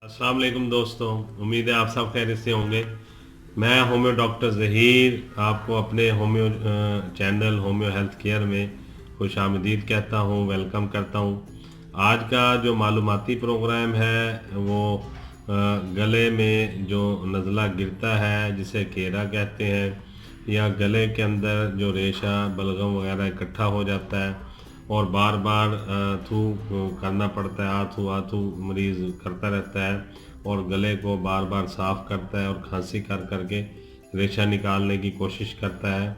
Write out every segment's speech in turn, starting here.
अस्सलाम वालेकुम दोस्तों, उम्मीद है आप सब खैरियत से होंगे। मैं होम्यो डॉक्टर ज़हीर आपको अपने homeo channel homeo health care में खुश आमदीद कहता हूँ, वेलकम करता हूँ। आज का जो मालूमाती प्रोग्राम है वो गले में जो नज़ला गिरता है जिसे केरा कहते हैं, या गले के अंदर जो रेशा बलगम वगैरह इकट्ठा हो जाता है और बार बार थू करना पड़ता है, आथू आथू मरीज़ करता रहता है और गले को बार बार साफ़ करता है और खांसी कर करके रेशा निकालने की कोशिश करता है।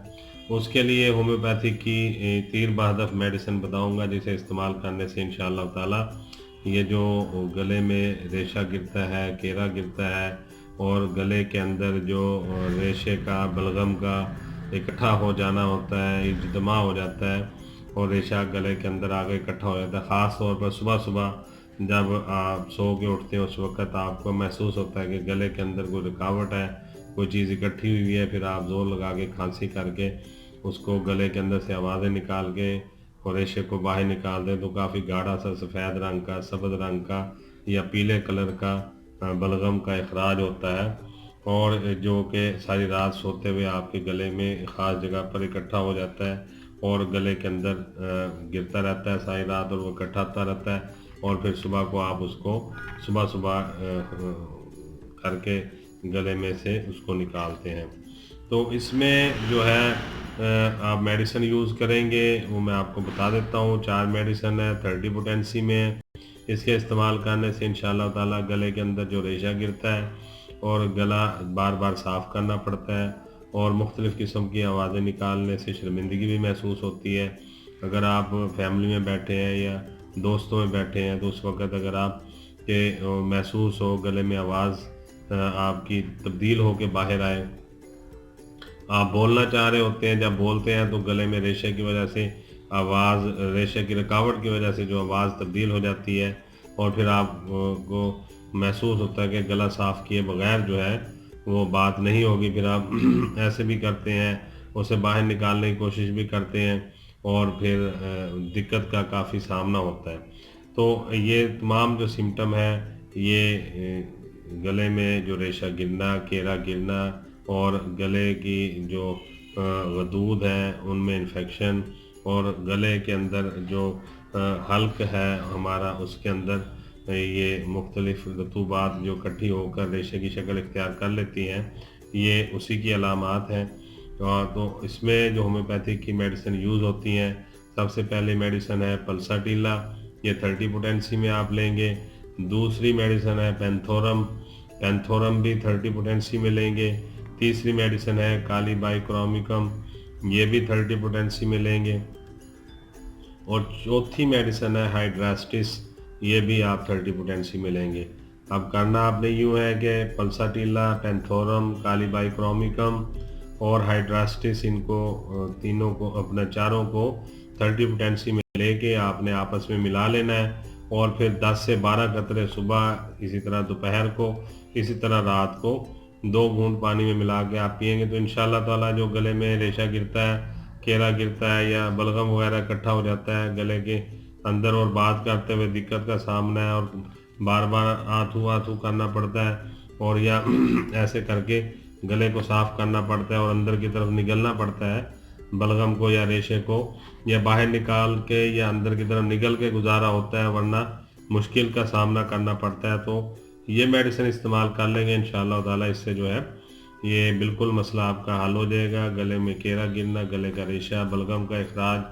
उसके लिए होम्योपैथी की तीर बहदफ मेडिसिन बताऊंगा, जिसे इस्तेमाल करने से इंशाअल्लाह ताला ये जो गले में रेशा गिरता है, केरा गिरता है और गले के अंदर जो रेशे का बलगम का इकट्ठा हो जाना होता है, इज्तिमा हो जाता है और रेशा गले के अंदर आगे इकट्ठा हो जाता है। ख़ास तौर पर सुबह सुबह जब आप सो के उठते हैं उस वक़्त आपको महसूस होता है कि गले के अंदर कोई रुकावट है, कोई चीज़ इकट्ठी हुई है, फिर आप ज़ोर लगा के खांसी करके उसको गले के अंदर से आवाज़ें निकाल के और रेशे को बाहर निकाल दें तो काफ़ी गाढ़ा सा सफ़ेद रंग का, सब्ज़ रंग का या पीले कलर का बलगम का इखराज होता है और जो कि सारी रात सोते हुए आपके गले में ख़ास जगह पर इकट्ठा हो जाता है और गले के अंदर गिरता रहता है सारी रात और वो इकट्ठा होता रहता है और फिर सुबह को आप उसको सुबह सुबह करके गले में से उसको निकालते हैं। तो इसमें जो है आप मेडिसिन यूज़ करेंगे वो मैं आपको बता देता हूँ। 4 मेडिसिन है, 30 पोटेंसी में है। इसके इस्तेमाल करने से इंशाअल्लाह ताला गले के अंदर जो रेशा गिरता है और गला बार बार साफ़ करना पड़ता है और मुख्तलिफ़ किस्म की आवाज़ें निकालने से शर्मिंदगी भी महसूस होती है। अगर आप फैमिली में बैठे हैं या दोस्तों में बैठे हैं तो उस वक़्त अगर आप के महसूस हो गले में आवाज़ आपकी तब्दील हो के बाहर आए, आप बोलना चाह रहे होते हैं, जब बोलते हैं तो गले में रेशे की वजह से आवाज़, रेशे की रुकावट की वजह से जो आवाज़ तब्दील हो जाती है और फिर आप को महसूस होता है कि गला साफ़ किए बगैर जो है वो बात नहीं होगी, फिर आप ऐसे भी करते हैं, उसे बाहर निकालने की कोशिश भी करते हैं और फिर दिक्कत का काफ़ी सामना होता है। तो ये तमाम जो सिम्टम है ये गले में जो रेशा गिरना, केरा गिरना और गले की जो गदूद हैं उनमें इन्फेक्शन और गले के अंदर जो हल्क है हमारा उसके अंदर ये मुख्तलिफ़ रतूबात जो इकट्ठी होकर रेशे की शक्ल इख्तियार कर लेती हैं, ये उसी की अलामात हैं। तो इसमें जो होम्योपैथिक की मेडिसिन यूज़ होती हैं, सबसे पहले मेडिसिन है पल्साटीला, ये 30 पोटेंसी में आप लेंगे। दूसरी मेडिसिन है पेंथोरम, पेंथोरम भी 30 पोटेंसी में लेंगे। तीसरी मेडिसिन है कालीबाइक्रोमिकम, ये भी 30 पोटेंसी में लेंगे और चौथी मेडिसिन है हाइड्रास्टिस, ये भी आप 30 पोटेंसी में लेंगे। अब करना आपने यूँ है कि पल्साटीला, पेंथोरम, कालीबाइक्रोमिकम और हाइड्रास्टिस, इनको तीनों को अपने चारों को 30 पोटेंसी में लेके आपने आपस में मिला लेना है और फिर 10 से 12 कतरे सुबह, इसी तरह दोपहर को, इसी तरह रात को 2 घूंट पानी में मिला के आप पिएंगे तो इंशाअल्लाह ताला जो गले में रेशा गिरता है, केरा गिरता है या बलगम वगैरह इकट्ठा हो जाता है गले के अंदर और बात करते हुए दिक्कत का सामना है और बार बार आथू आथू करना पड़ता है और या ऐसे करके गले को साफ़ करना पड़ता है और अंदर की तरफ निगलना पड़ता है बलगम को या रेशे को, या बाहर निकाल के या अंदर की तरफ निगल के गुजारा होता है, वरना मुश्किल का सामना करना पड़ता है। तो ये मेडिसिन इस्तेमाल कर लेंगे इंशाअल्लाह ताला, इससे जो है ये बिल्कुल मसला आपका हल हो जाएगा। गले में केरा गिरना, गले का रेशा, बलगम का इखराज,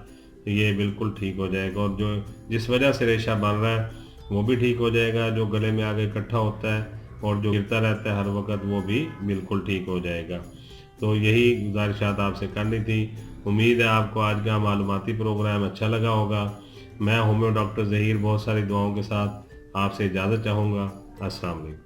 ये बिल्कुल ठीक हो जाएगा और जो जिस वजह से रेशा बन रहा है वो भी ठीक हो जाएगा, जो गले में आगे इकट्ठा होता है और जो गिरता रहता है हर वक्त वो भी बिल्कुल ठीक हो जाएगा। तो यही गुजारिशात आपसे करनी थी। उम्मीद है आपको आज का मालूमाती प्रोग्राम अच्छा लगा होगा। मैं होम्यो डॉक्टर ज़हीर बहुत सारी दुआओं के साथ आपसे इजाज़त चाहूँगा। अस्सलाम वालेकुम।